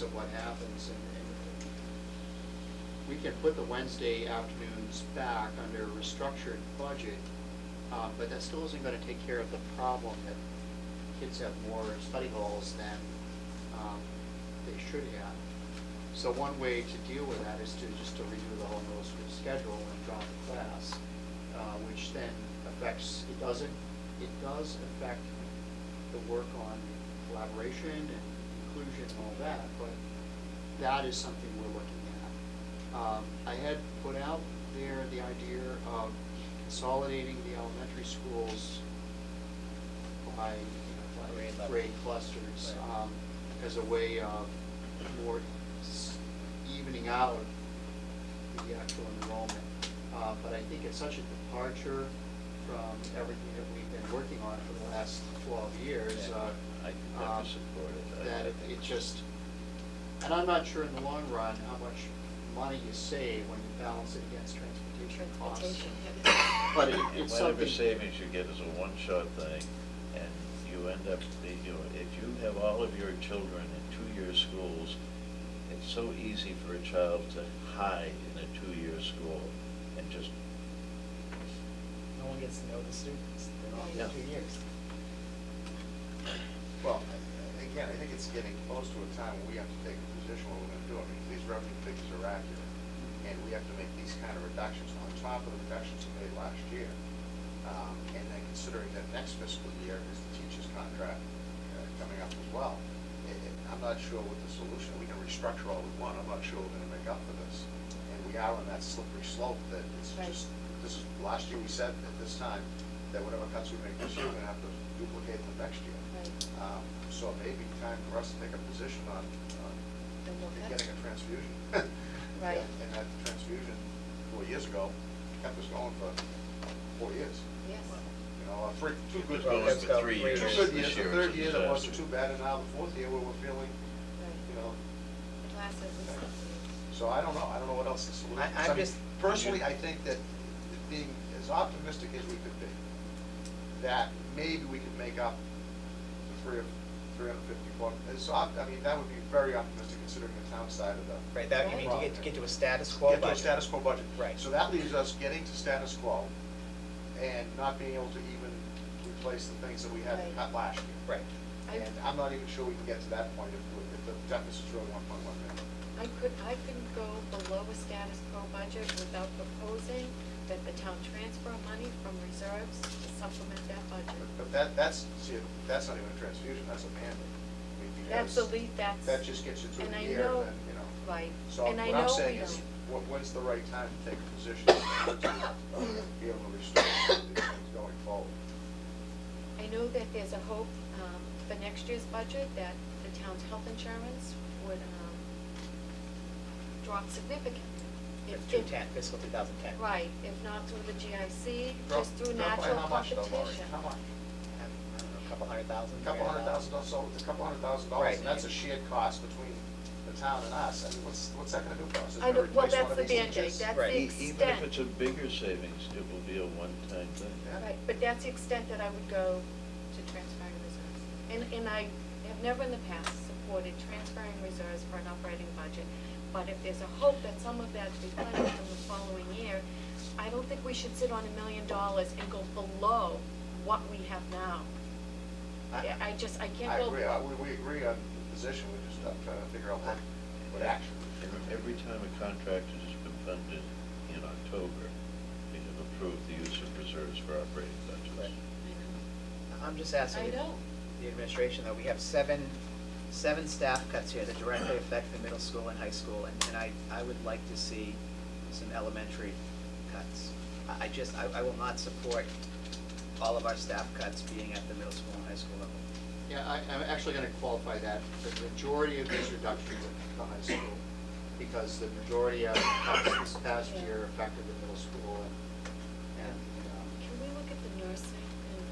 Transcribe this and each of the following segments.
of what happens, and we can put the Wednesday afternoons back under a restructured budget, but that still isn't gonna take care of the problem that kids have more study halls than they should have. So one way to deal with that is to just to redo the whole middle school schedule and drop a class, which then affects, it does affect the work on collaboration and inclusion and all that, but that is something we're looking at. I had put out there the idea of consolidating the elementary schools by, by grade clusters, Right. as a way of more evening out the actual enrollment. But I think it's such a departure from everything that we've been working on for the last 12 years. Yeah, I can definitely support it. That I think it just, and I'm not sure in the long run how much money you save when you balance it against transportation costs. Transportation. But And it's whatever something. savings you get is a one-shot thing, and you end up, if you have all of your children in two-year schools, it's so easy for a child to hide in a two-year school and just, No one gets to know the students, they're all Yeah. in 2 years. Well, again, I think it's getting close to a time when we have to take a position what we're gonna do. I mean, these revenue figures are accurate, and we have to make these kind of reductions on top of the reductions we made last year. And then considering that next fiscal year is the teacher's contract coming up as well, I'm not sure what the solution, we can restructure all we want, I'm not sure we're gonna make up for this. And we are on that slippery slope that it's Right. just, this is, last year we said at this time, that whatever cuts we make this year, we're gonna have to duplicate them next year. Right. So it may be time for us to take a position on And we'll cut. getting a transfusion. Right. And that transfusion 4 years ago kept us going for 4 years. Yes. You know, two it good was going let's for go 3 3 years. two good This years, the year third was a year that wasn't disaster. too bad, and now the fourth year where we're feeling, Right. you know, The last of this. so I don't know what else the solution is. I'm I mean, just- personally, I think that being as optimistic as we could be, that maybe we could make up the 354, I mean, that would be very optimistic considering the town side of the. Right, that, you mean, to get to a status quo Get budget. to a status quo budget. Right. So that leaves us getting to status quo and not being able to even replace the things that we had to Right. cut last year. Right. I- And I'm not even sure we can get to that point if the deficit's really 1.1 million. I couldn't go below a status quo budget without proposing that the town transfer money from reserves to supplement that budget. But that's not even a transfusion, that's a mandate. I mean, That's because the lead, that's. That just gets you through and the I year know- and then, you know. Right, So and I what I'm know saying we is, don't. when's the right time to take a position to be able to restore these things going forward? I know that there's a hope for next year's budget that the town's health insurance would drop significantly. If- if- 2010, fiscal 2010. Right, if not through the GIC, Drop- just through drop by natural how much though, Lori? competition. How much? I don't know, a couple $100,000. A couple $100,000, so it's a couple $100,000, Right. and that's a shared cost between the town and us. I mean, what's that gonna do for us? It's I gonna know, well, replace one that's of the these Band-Aid, teachers? that's Right. the Even if extent. it's a bigger savings, it will be a one-time thing. Yeah. Right, but that's the extent that I would go to transferring reserves. And I have never in the past supported transferring reserves for an operating budget. But if there's a hope that some of that's replenished in the following year, I don't think we should sit on $1 million and go below what we have now. I can't I go. agree, we agree on the position, we're just trying to figure out what action. And every time a contract has been funded in October, we have approved the use of reserves for operating budgets. Right. I know. I'm just asking. I know. The administration, though, we have seven staff cuts here that directly affect the middle school and high school, and I would like to see some elementary cuts. I will not support all of our staff cuts being at the middle school and high school level. Yeah, I'm actually gonna qualify that. The majority of these reductions are the high school, because the majority of cuts this past year affected the middle school and Can we look at the nursing and,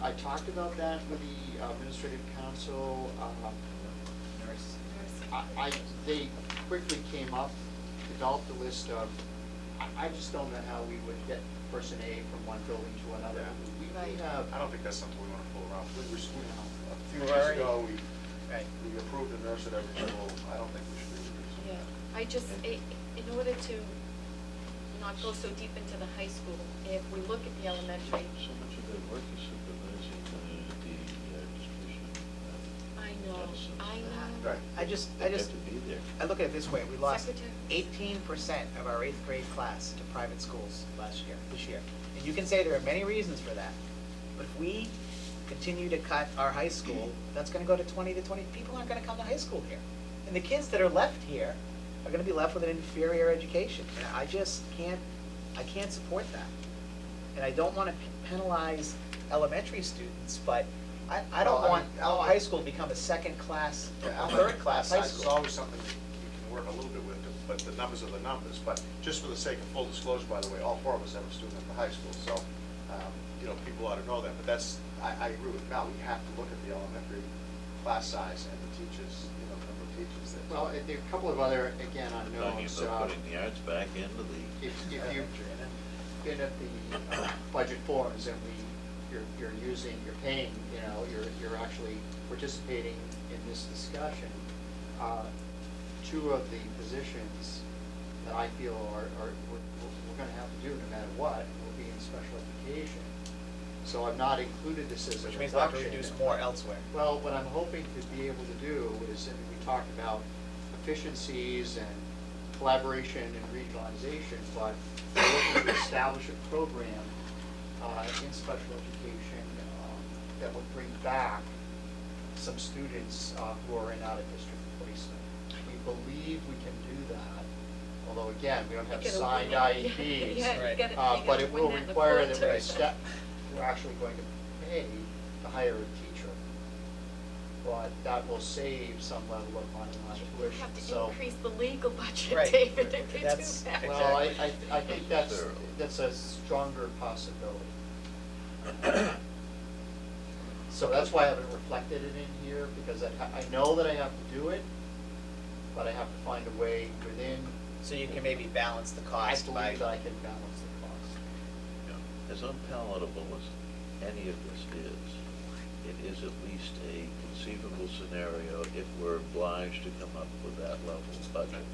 I talked about that with the administrative council. Nurse. nursing? They quickly came up, developed a list of, I just don't know how we would get person A from one building to another. Yeah. We Right. have, I don't think that's something we wanna fool around with. A few We're years already- ago, Right. We approved a nurse at every school, I don't think we should be reducing Yeah, that. I just, in order to not go so deep into the high school, if we look at the elementary, So much of their work is supervising the distribution. I know, medicines. I know. Right. I just, They have to be there. I look at it this way, we lost Secretary. 18% of our 8th grade class to private schools this year. And you can say there are many reasons for that, but if we continue to cut our high school, that's gonna go to 20, people aren't gonna come to high school here. And the kids that are left here are gonna be left with an inferior education, and I just can't support that. And I don't wanna penalize elementary students, but I don't Well, I want mean, all high school to become a second class, third class high Size is school. always something that you can work a little bit with, but the numbers are the numbers. But just for the sake of full disclosure, by the way, all 4 of us have a student at the high school, so, people ought to know that. But that's, I agree with Val, we have to look at the elementary class size and the teachers, number of teachers that. Well, there are a couple of other, again, Talking unknowns. about putting the arts back into the. If you've been at the budget forums and you're paying, you're actually participating in this discussion, 2 of the positions that I feel we're gonna have to do no matter what, will be in special education. So I've not included this as a Which means we'll have to reduction. reduce more elsewhere. Well, what I'm hoping to be able to do is, and we talked about efficiencies and collaboration and regionalization, but we're looking to establish a program in special education that would bring back some students who are in out-of-district placement. We believe we can do that, although again, we don't have You gotta signed win it. IEPs. Yeah, Right. you gotta But it win will that in the require court, that too. we're actually going to pay to hire a teacher. But that will save some level of money on You tuition, have to so. increase the legal budget, Right. David, if you do That's- that. Well, Exactly. I think that's a stronger possibility. So that's why I haven't reflected it in here, because I know that I have to do it, but I have to find a way within, So you can maybe balance the I cost by. believe that I can balance the cost. As unpalatable as any of this is, it is at least a conceivable scenario if we're obliged to come up with that level of budget.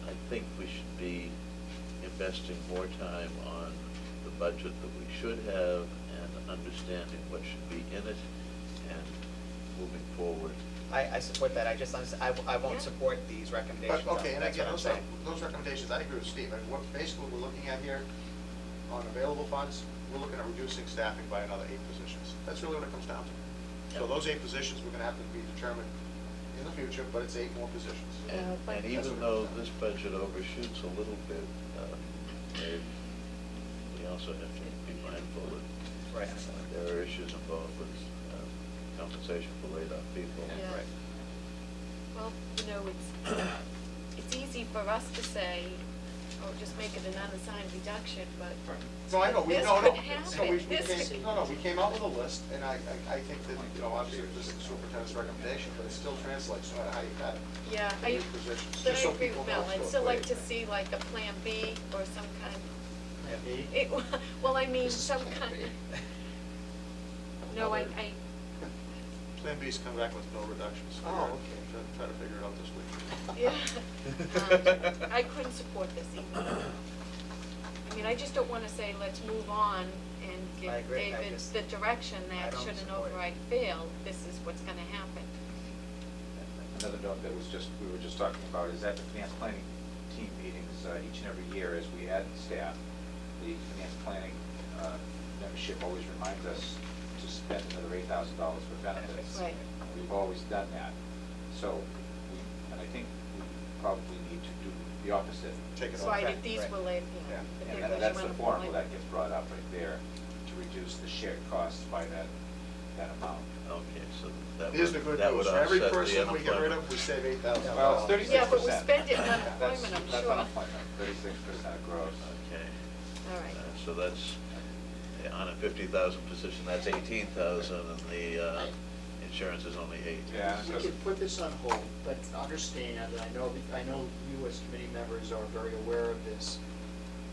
I think we should be investing more time on the budget that we should have and understanding what should be in it and moving forward. I support that, I won't Yeah. support these recommendations. But, okay, and That's again, what I'm saying. those recommendations, I agree with Steve. I mean, what basically we're looking at here on available funds, we're looking at reducing staffing by another 8 positions. That's really what it comes down to. So Yep. those 8 positions, we're gonna have to be determined in the future, but it's 8 more positions. And, but- and even though this budget overshoots a little bit, we also have to be mindful that Right. there are issues involved with compensation for laid off people. Yeah. Right. Well, it's easy for us to say, oh, just make it an unassigned reduction, but No, I know, This no, could no, happen. no, we This came, could- we came out with a list, and I think that, obviously, this is the superintendent's recommendation, but it still translates, no matter how you cut it. yeah, to 8 positions, but I just so agree people with know. Bill. I'd still like to see like a Plan B or some kind, Maybe. well, I mean, This is some Plan kind. B. No, I, Plan B's come back with no reductions. Oh, okay. Try to figure it out this week. yeah. I couldn't support this either. I mean, I just don't wanna say, let's move on and give I agree. I David just- the direction I that don't should an support it. override fail, this is what's gonna happen. Another note that we were just talking about is at the finance planning team meetings, each and every year as we add staff, the finance planning membership always reminds us to spend another $8,000 for benefits. Right. And we've always done that. So, and I think we probably need to do the opposite. Take it So off. I Right, did, these right. were laid, Yeah. yeah. And that's the formula that gets brought up right there, to reduce the shared costs by that amount. Okay, so that Here's the would, good that news, would for every offset the person we get rid unemployment. of, we save $8,000. Well, it's 36%. Yeah, but we spent it in unemployment, I'm That's sure. unemployment, 36% gross. Okay. All right. So that's, on a 50,000 position, that's 18,000, and the insurance is only 8. Yeah. We can put this on hold, but understand, and I know you as committee members are very aware of this.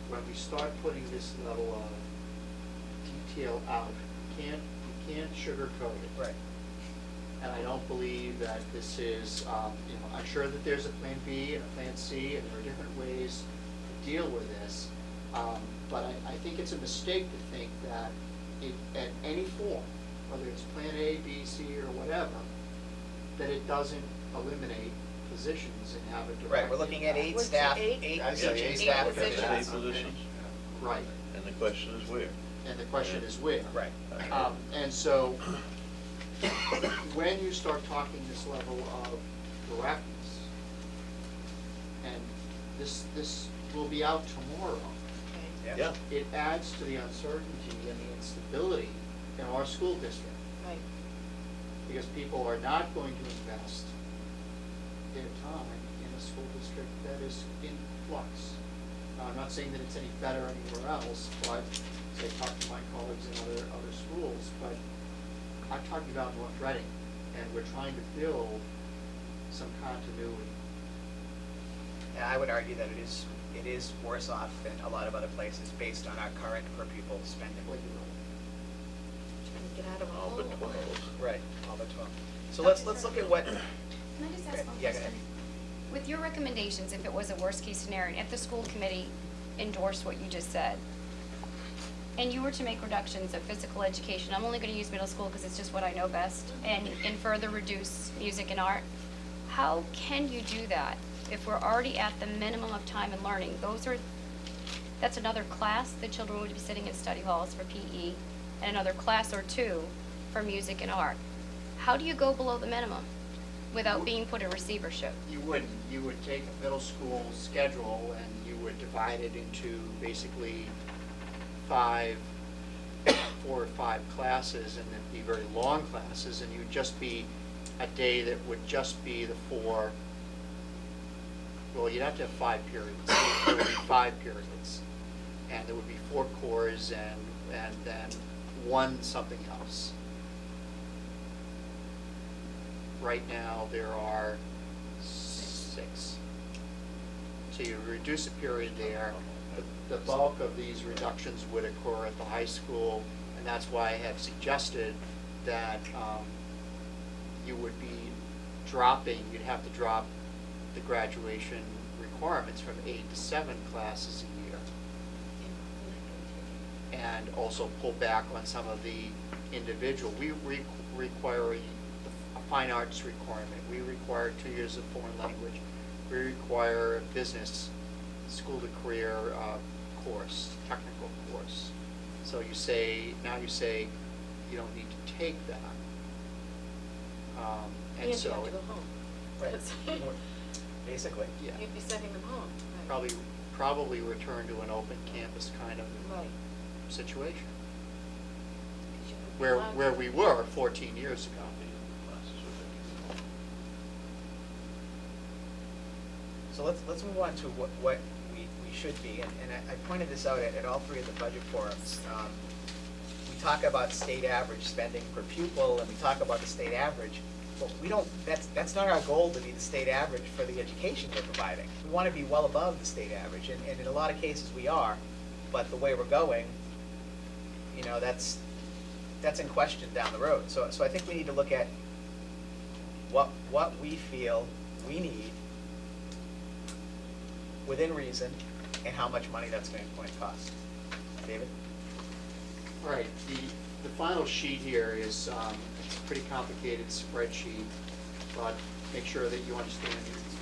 When we start putting this level of detail out, you can't sugarcoat it. Right. And I don't believe that this is, I'm sure that there's a plan B and a plan C, and there are different ways to deal with this. But I think it's a mistake to think that at any form, whether it's plan A, B, C, or whatever, that it doesn't eliminate positions and have a direct. Right, we're looking at eight Which staff, eight- eight I said teaching eight staff positions. positions. Eight positions, Right, and the question is where? and the question is where. Right. And so, when you start talking this level of directness, and this will be out tomorrow, Okay, Yeah. it adds to the uncertainty and the instability in our school district, right. because people are not going to invest their time in a school district that is in flux. Now, I'm not saying that it's any better anywhere else, but, say, talk to my colleagues in other schools, but I'm talking about North Reading, and we're trying to build some continuity. And I would argue that it is worse off than a lot of other places based on our current per pupil spending. Trying to get out of a All hole. but 12. Right, all the 12. So let's look at what, Can I just ask one Yeah, go question? ahead. With your recommendations, if it was a worst-case scenario, and if the school committee endorsed what you just said, and you were to make reductions of physical education, I'm only gonna use middle school because it's just what I know best, and further reduce music and art, how can you do that if we're already at the minimum of time and learning? That's another class, the children would be sitting in study halls for PE, and another class or two for music and art. How do you go below the minimum without being put in receivership? You wouldn't. You would take a middle school schedule and you would divide it into basically 4 or 5 classes, and it'd be very long classes, and you'd just be a day that would just be the 4, well, you'd have to have 5 periods. There would be 5 periods, and there would be 4 cores and then 1 something else. Right now, there are 6. So you reduce a period there. The bulk of these reductions would occur at the high school, and that's why I have suggested that you would be you'd have to drop the graduation requirements from 8 to 7 classes a year, and also pull back on some of the individual. We require a fine arts requirement. We require 2 years of foreign language. We require a business school to career course, technical course. So you say you don't need to take that. And And so you have to go home. right, That's- basically. yeah, You'd be sending them home. Right. probably return to an open campus kind of Right. situation, 'Cause you would be where allowed to- we were 14 years ago. So let's move on to what we should be, and I pointed this out at all 3 of the budget forums. We talk about state average spending per pupil, and we talk about the state average, but we don't, that's not our goal to be the state average for the education we're providing. We want to be well above the state average, and in a lot of cases we are, but the way we're going, that's in question down the road. So I think we need to look at what we feel we need within reason, and how much money that's going to cost. David? All right, the final sheet here is, it's a pretty complicated spreadsheet, but make sure that you understand,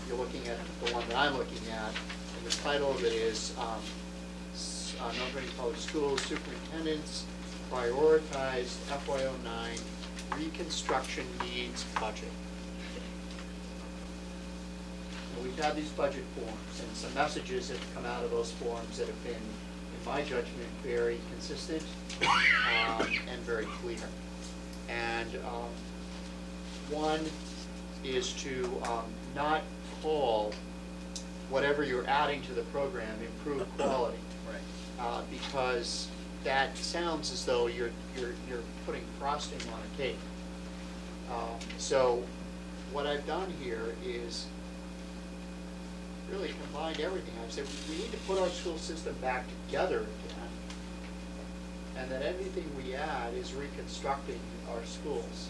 you're looking at the one that I'm looking at, and the title of it is, North Reading Public Schools Superintendents Prioritized FY09 Reconstruction Needs Budget. And we've had these budget forms, and some messages have come out of those forms that have been, in my judgment, very consistent and very clear. And one is to not call whatever you're adding to the program improved quality, Right. because that sounds as though you're putting frosting on a cake. So what I've done here is really combined everything. I've said we need to put our school system back together again, and that anything we add is reconstructing our schools.